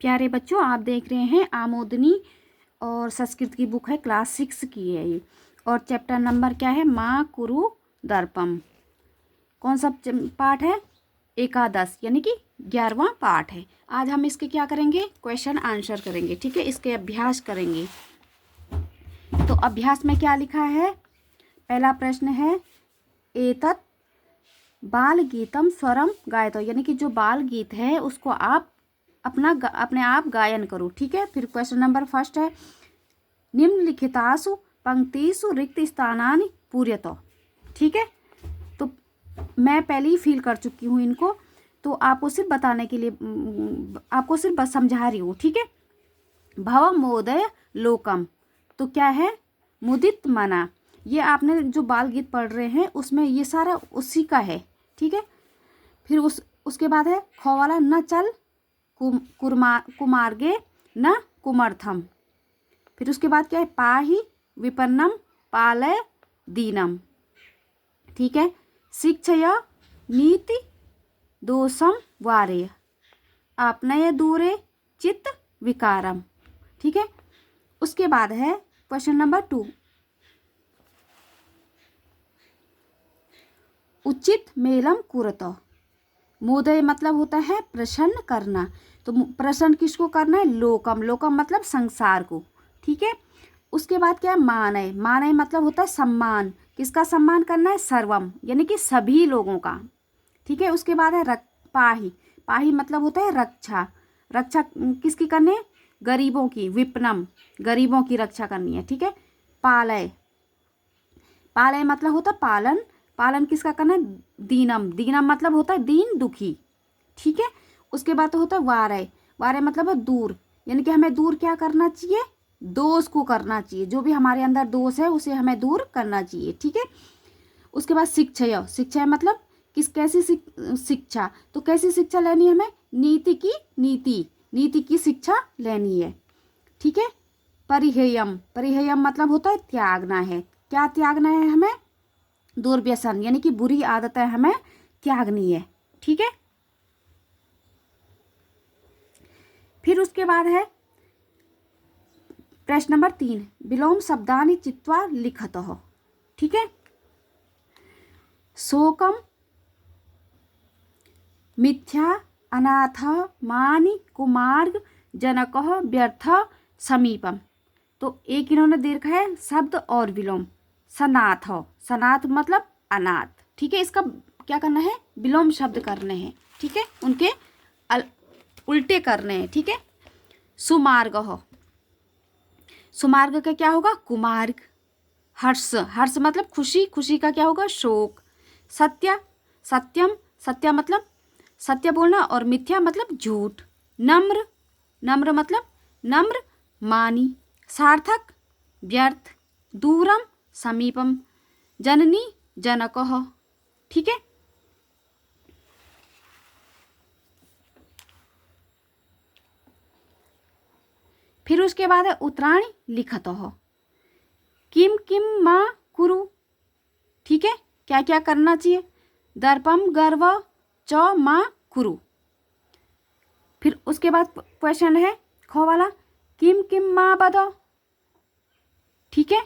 प्यारे बच्चों, आप देख रहे हैं आमोदनी और संस्कृत की बुक है, क्लास 6 की है ये। और चैप्टर नंबर क्या है? माँ कुरु दर्पम। कौन सा पाठ है? एकादश, यानी कि 11वां पाठ है। आज हम इसके क्या करेंगे? क्वेश्चन आंसर करेंगे, ठीक है। इसके अभ्यास करेंगे। तो अभ्यास में क्या लिखा है? पहला प्रश्न है, एतत् बाल गीतम स्वरम गायतो, यानी कि जो बाल गीत है उसको आप अपने आप गायन करो, ठीक है। फिर क्वेश्चन नंबर फर्स्ट है, निम्नलिखितासु पंक्तिषु रिक्त स्थानानि पूर्यतो, ठीक है। तो मैं पहले ही फिल कर चुकी हूँ इनको, तो आपको सिर्फ बताने के लिए आपको सिर्फ बस समझा रही हूँ, ठीक है। भव मोदय लोकम, तो क्या है? मुदित मना। ये आपने जो बाल गीत पढ़ रहे हैं उसमें ये सारा उसी का है, ठीक है। फिर उसके बाद है ख वाला, न चल कुमार्गे न कुमर्थम। फिर उसके बाद क्या है? पाहि विपन्नम पालय दीनम, ठीक है। शिक्षया नीति दोषम वारे आपनय दूरे चित्त विकारम, ठीक है। उसके बाद है क्वेश्चन नंबर 2, उचित मेलम कुरतो। मोदय मतलब होता है प्रसन्न करना, तो प्रसन्न किसको करना है? लोकम। लोकम मतलब संसार को, ठीक है। उसके बाद क्या है? मानय। मानय मतलब होता है सम्मान। किसका सम्मान करना है? सर्वम, यानी कि सभी लोगों का, ठीक है। उसके बाद है पाहि। पाहि मतलब होता है रक्षा। रक्षा किसकी करनी है? गरीबों की। विपनम, गरीबों की रक्षा करनी है, ठीक है। पालय। पालय मतलब होता है पालन। पालन किसका करना है? दीनम। दीनम मतलब होता है दीन, दुखी, ठीक है। उसके बाद तो होता है वारय। वारय मतलब है दूर, यानी कि हमें दूर क्या करना चाहिए? दोष को करना चाहिए। जो भी हमारे अंदर दोष है उसे हमें दूर करना चाहिए, ठीक है। उसके बाद शिक्षय। शिक्षय मतलब कैसी शिक्षा? तो कैसी शिक्षा लेनी है हमें? नीति की शिक्षा लेनी है, ठीक है। परिहेयम। परिहेयम मतलब होता है त्यागना है। क्या त्यागना है हमें? दुर्व्यसन, यानी कि बुरी आदतें हमें त्यागनी है, ठीक है। फिर उसके बाद है प्रश्न नंबर 3, विलोम शब्दानि चित्वा लिखतः, ठीक है। शोकम मिथ्या अनाथ मानि कुमार्ग जनक व्यर्थ समीपम। तो एक इन्होंने दे रखा है शब्द और विलोम। सनाथ। सनाथ मतलब अनाथ, ठीक है। इसका क्या करना है? विलोम शब्द करने हैं, ठीक है। उनके उल्टे करने हैं, ठीक है। सुमार्ग। सुमार्ग का क्या होगा? कुमार्ग। हर्ष। हर्ष मतलब खुशी। खुशी का क्या होगा? शोक। सत्य। सत्यम। सत्य मतलब सत्य बोलना, और मिथ्या मतलब झूठ। नम्र। नम्र मतलब नम्र मानी। सार्थक व्यर्थ। दूरम समीपम। जननी जनकः, ठीक है। फिर उसके बाद है उत्तराणी लिखतः। किम किम माँ कुरु, ठीक है। क्या क्या करना चाहिए? दर्पम गर्व च माँ कुरु। फिर उसके बाद क्वेश्चन है ख वाला, किम किम माँ बदो, ठीक है।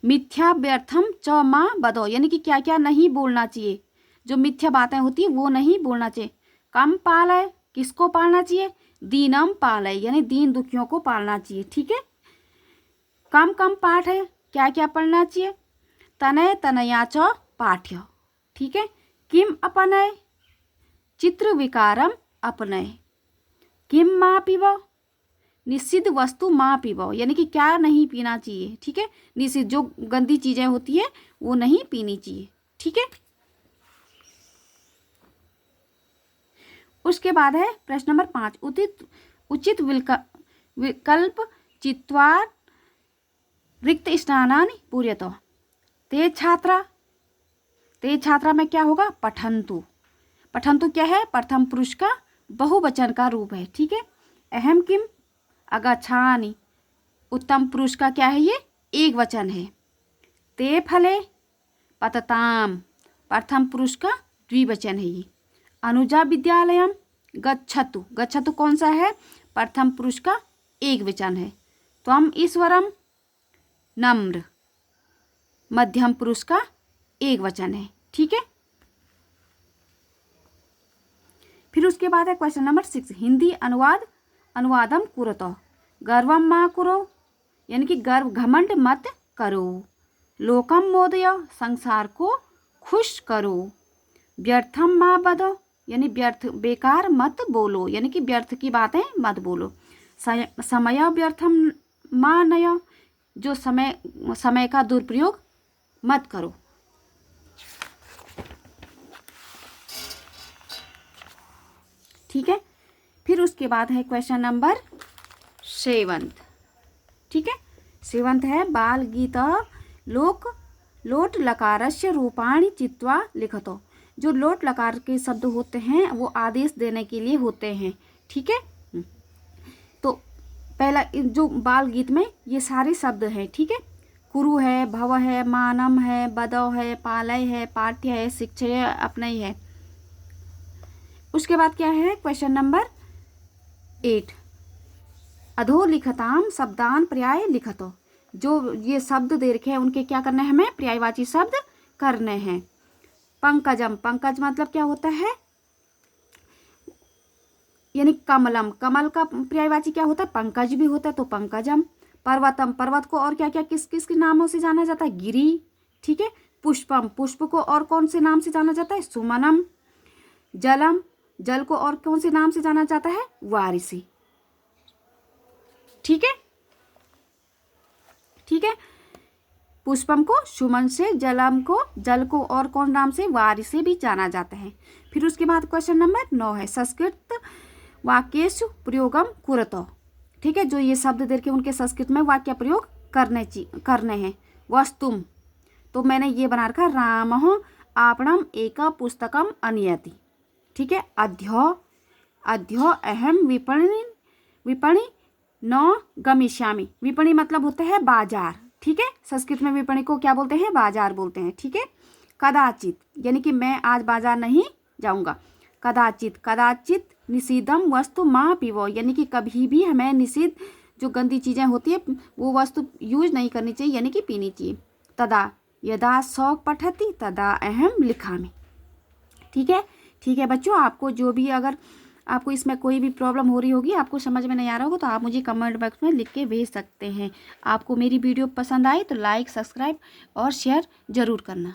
मिथ्या व्यर्थम च माँ बदो, यानी कि क्या क्या नहीं बोलना चाहिए। जो मिथ्या बातें होती है वो नहीं बोलना चाहिए। कम पालय, किसको पालना चाहिए? दीनम पालय, यानी दीन दुखियों को पालना चाहिए, ठीक है। कम कम पाठ है, क्या क्या पढ़ना चाहिए? तनय तनया च पाठ्य, ठीक है। किम अपनय, चित्र विकारम अपनय। किम माँ पीव, निषिद्ध वस्तु माँ पीव, यानी कि क्या नहीं पीना चाहिए, ठीक है। निषिद्ध जो गंदी चीजें होती है वो नहीं पीनी चाहिए, ठीक है। उसके बाद है प्रश्न नंबर 5, उचित विकल्प चित्वा रिक्त स्थानानि पूर्यतो। तेज छात्रा में क्या होगा? पठन्तु। पठन्तु क्या है? प्रथम पुरुष का बहुवचन का रूप है, ठीक है। अहम किम अगच्छामि, उत्तम पुरुष का क्या है? ये एक वचन है। ते फले पतताम, प्रथम पुरुष का द्विवचन है ये। अनुजा विद्यालयम गच्छतु, गच्छतु कौन सा है? प्रथम पुरुष का एक वचन है। त्वम ईश्वरम नम्र मध्यम पुरुष का एक वचन है। ठीक है, फिर उसके बाद है क्वेश्चन नंबर 6, हिंदी अनुवाद अनुवादम कुरुतो, गर्वम मा कुरो यानी कि गर्व घमंड मत करो, लोकम मोदय संसार को खुश करो, व्यर्थम मा बदो यानी व्यर्थ बेकार मत बोलो यानी कि व्यर्थ की बातें मत बोलो, समय व्यर्थम मा नय जो समय का दुरुपयोग मत करो। ठीक है, फिर उसके बाद है क्वेश्चन नंबर 7। ठीक है, 7 है बाल गीत लोट लकारस्य रूपाणि चित्वा लिखतो, जो लोट लकार के शब्द होते हैं वो आदेश देने के लिए होते हैं। ठीक है, तो पहला जो बाल गीत में ये सारे शब्द हैं। ठीक है, कुरु है, भव है, मानम है, बदव है, पालय है, पाठ्य है, शिक्षय है, अपनय है। उसके बाद क्या है क्वेश्चन नंबर 8, अधो लिखताम शब्दान पर्याय लिखतो, जो ये शब्द दे रखे हैं उनके क्या करने हैं, हमें पर्यायवाची शब्द करने हैं। पंकजम, पंकज मतलब क्या होता है यानी कमलम, कमल का पर्यायवाची क्या होता है, पंकज भी होता है तो पंकजम। पर्वतम, पर्वत को और क्या क्या किस किस के नामों से जाना जाता है, गिरी। ठीक है, पुष्पम, पुष्प को और कौन से नाम से जाना जाता है, सुमनम। जलम, जल को और कौन से नाम से जाना जाता है, वारिसी। ठीक है, ठीक है, पुष्पम को सुमन से, जलम को जल को और कौन नाम से, वारिस से भी जाना जाता है। फिर उसके बाद क्वेश्चन नंबर 9 है संस्कृत वाक्येषु प्रयोगम कुरुतो। ठीक है, जो ये शब्द दे के उनके संस्कृत में वाक्य प्रयोग करने हैं। वस्तुम, तो मैंने ये बना रखा, रामः आपणम एका पुस्तकम अनयति। ठीक है, अध्यो अहम विपणि न गमिष्यामि, विपणि मतलब होता है बाजार। ठीक है, संस्कृत में विपणि को क्या बोलते हैं, बाजार बोलते हैं। ठीक है, कदाचित यानी कि मैं आज बाजार नहीं जाऊंगा। कदाचित, कदाचित निषिद्धम वस्तु माँ पीवो यानी कि कभी भी हमें निषिद्ध जो गंदी चीज़ें होती है वो वस्तु यूज नहीं करनी चाहिए यानी कि पीनी चाहिए। तदा यदा शौक पठती तदा अहम लिखामि। ठीक है, ठीक है बच्चों, आपको जो भी अगर आपको इसमें कोई भी प्रॉब्लम हो रही होगी, आपको समझ में नहीं आ रहा होगा तो आप मुझे कमेंट बॉक्स में लिख के भेज सकते हैं। आपको मेरी वीडियो पसंद आई तो लाइक, सब्सक्राइब और शेयर ज़रूर करना।